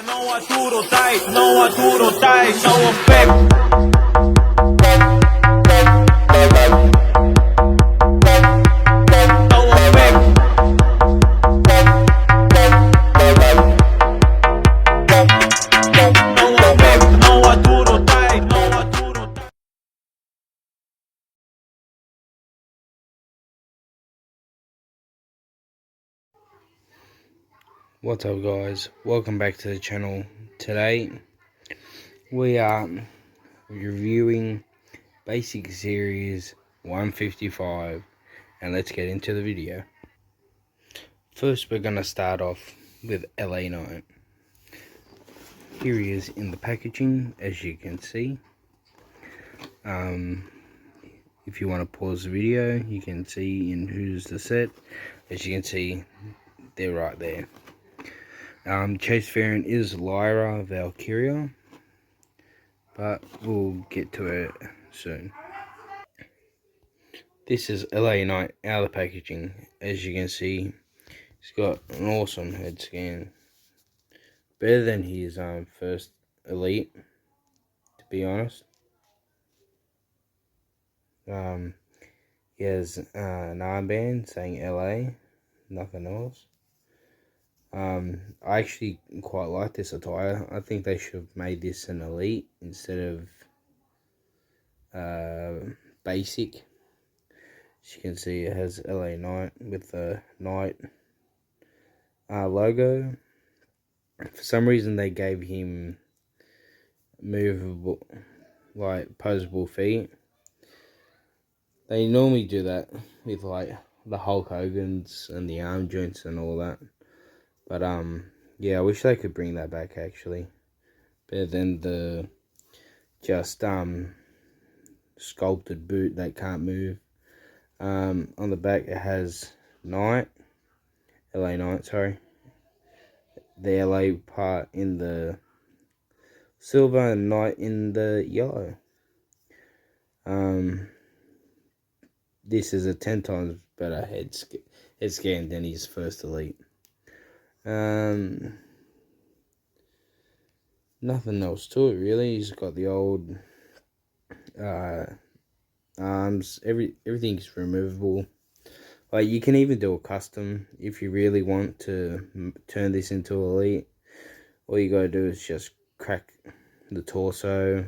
No aturo tight, no aturo tight, so effect. What's up guys, welcome back to the channel. Today we are reviewing Basic Series 155 and let's get into the video. First we're going to start off with LA Knight. Here he is in the packaging, as you can see. If you want to pause the video, you can see in who's the set. As you can see, they're right there. Chase variant is Lyra Valkyria, but we'll get to it soon. This is LA Knight out of the packaging. As you can see, he's got an awesome head scan. Better than his first Elite, to be honest. He has an armband saying LA, nothing else. I actually quite like this attire. I think they should have made this an Elite instead of basic. As you can see, it has LA Knight with the Knight logo. For some reason, they gave him movable, like posable feet. They normally do that with like the Hulk Hogan's and the arm joints and all that. But yeah, I wish they could bring that back actually. Better than the just sculpted boot that can't move. On the back it has LA Knight, sorry. The LA part in the silver and Knight in the yellow. This is a 10 times better head scan than his first Elite. Nothing else to it really. He's got the old arms. Everything's removable. Like you can even do a custom if you really want to turn this into Elite. All you gotta do is just crack the torso,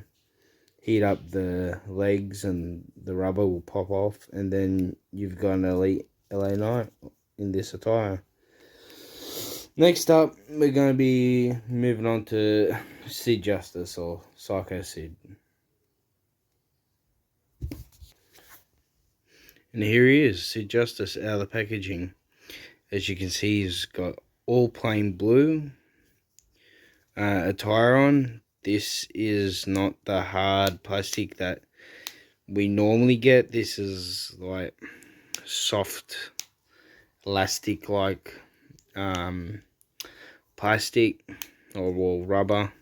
heat up the legs, and the rubber will pop off, and then you've got an Elite LA Knight in this attire. Next up, we're going to be moving on to Sid Justice, or Psycho Sid. And here he is, Sid Justice out of the packaging. As you can see, he's got all plain blue attire on. This is not the hard plastic that we normally get. This is like soft elastic like plastic or rubber.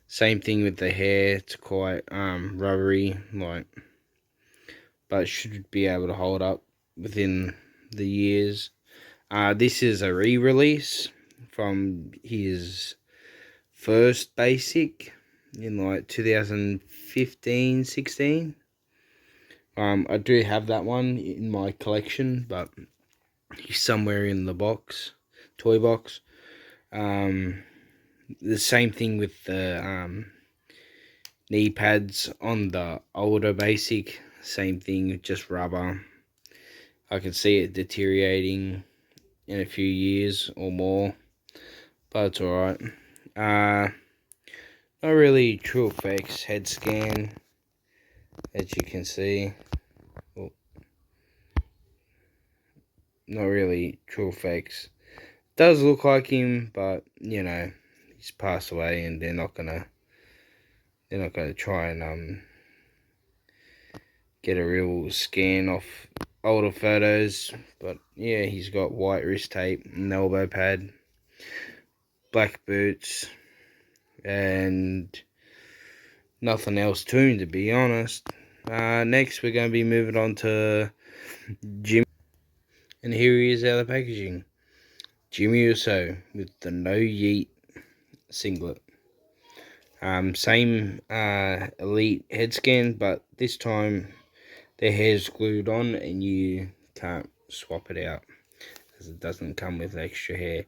Same thing with the hair. It's quite rubbery, like, but should be able to hold up within the years. This is a re-release from his first basic in like 2015-16. I do have that one in my collection, but he's somewhere in the box, toy box. The same thing with the knee pads on the older basic. Same thing, just rubber. I can see it deteriorating in a few years or more, but it's alright. Not really true effects head scan, as you can see. Well, not really true effects. Does look like him, but you know, he's passed away, and they're not gonna try and get a real scan off older photos. But yeah, he's got white wrist tape, an elbow pad, black boots, and nothing else to him, to be honest. Next we're going to be moving on to Jimmy, and here he is out of the packaging. Jimmy Uso with the No Yeet singlet. Same Elite head scan, but this time their hair's glued on and you can't swap it out because it doesn't come with extra hair.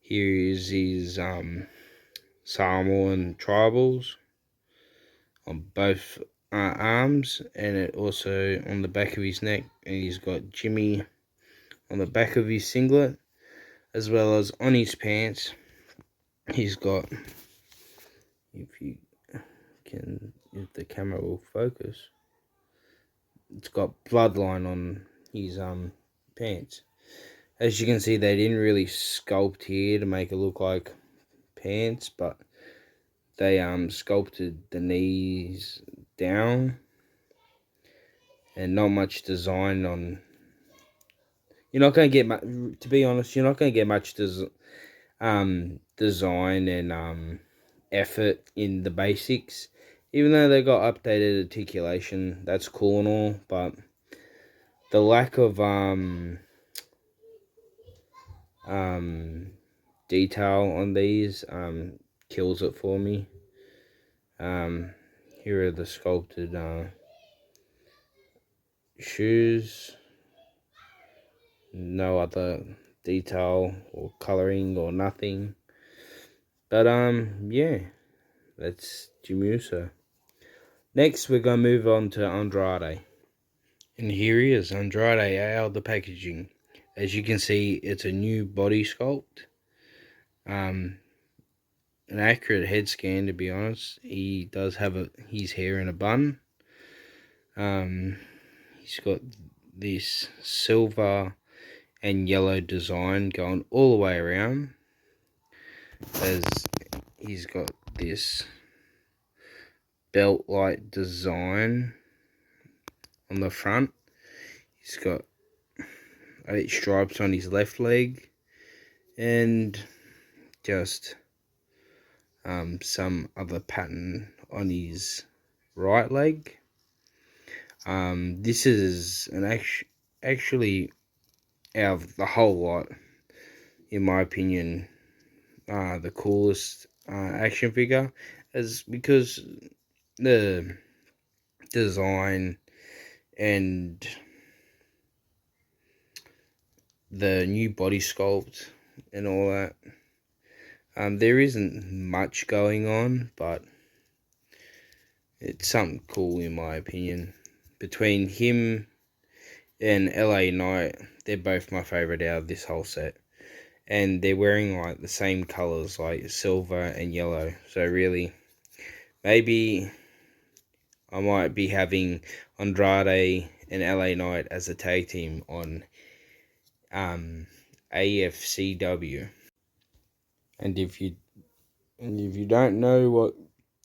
Here is his Samoan tribals on both arms, and it also on the back of his neck, and he's got Jimmy on the back of his singlet, as well as on his pants he's got, if the camera will focus, it's got bloodline on his pants. As you can see, they didn't really sculpt here to make it look like pants, but they sculpted the knees down and not much design on. You're not going to get much, to be honest, you're not going to get much design and effort in the basics. Even though they got updated articulation, that's cool and all, but the lack of detail on these kills it for me. Here are the sculpted shoes. No other detail or coloring or nothing. But yeah, that's Jimmy Uso. Next, we're gonna move on to Andrade. And here he is, Andrade, out of the packaging. As you can see, it's a new body sculpt. An accurate head scan, to be honest. He does have his hair in a bun. He's got this silver and yellow design going all the way around. As he's got this belt-like design on the front. He's got 8 stripes on his left leg, and just some other pattern on his right leg. This is an actually, out of the whole lot, in my opinion, the coolest action figure, is because the design and the new body sculpt and all that. There isn't much going on, but it's something cool in my opinion. Between him and LA Knight, they're both my favourite out of this whole set. And they're wearing like the same colours, like silver and yellow. So really, maybe I might be having Andrade and LA Knight as a tag team on AFCW. And if you don't know what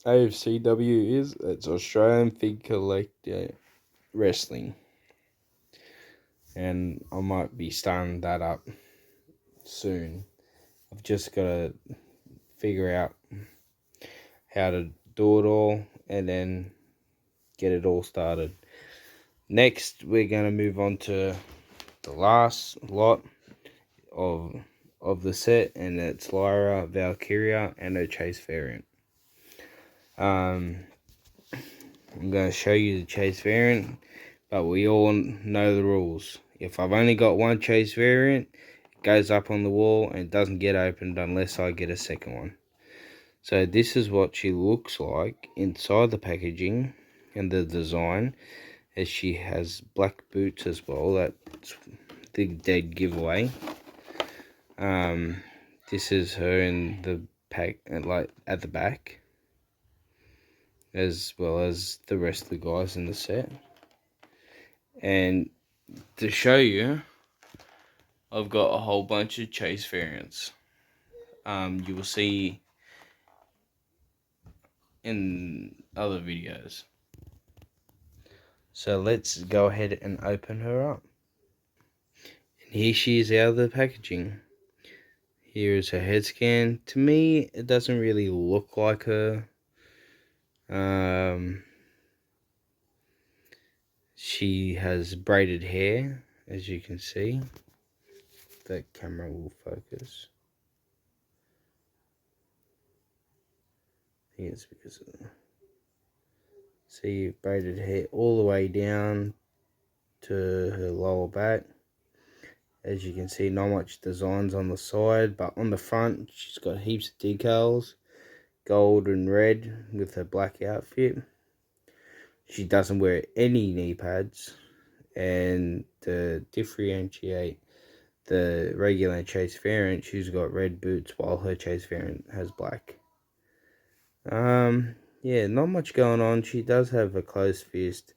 AFCW is, it's Australian Fig Collector Wrestling. And I might be starting that up soon. I've just got to figure out how to do it all and then get it all started. Next, we're going to move on to the last lot of the set, and it's Lyra Valkyria and her Chase variant. I'm going to show you the Chase variant, but we all know the rules. If I've only got one Chase variant, it goes up on the wall and doesn't get opened unless I get a second one. So this is what she looks like inside the packaging and the design, as she has black boots as well. That's the dead giveaway. This is her in the pack, like at the back, as well as the rest of the guys in the set. And to show you, I've got a whole bunch of Chase variants. You will see in other videos. So let's go ahead and open her up. And here she is out of the packaging. Here is her head scan. To me, it doesn't really look like her. She has braided hair, as you can see. The camera will focus. think it's because of the... See, braided hair all the way down to her lower back. As you can see, not much designs on the side, but on the front she's got heaps of decals, gold and red with her black outfit. She doesn't wear any knee pads, and to differentiate the regular chase variant, she's got red boots while her chase variant has black. Yeah, not much going on. She does have a closed fist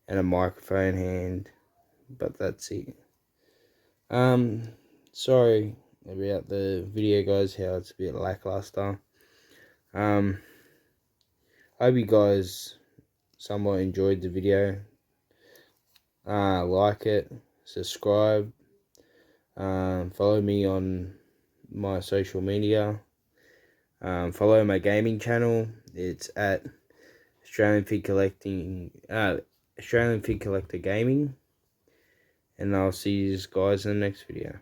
and a microphone hand, but that's it. Sorry about the video, guys, how it's a bit lackluster. I hope you guys somewhat enjoyed the video. Like it, subscribe, follow me on my social media, follow my gaming channel. It's at Australian Fig Collector Gaming, and I'll see you guys in the next video.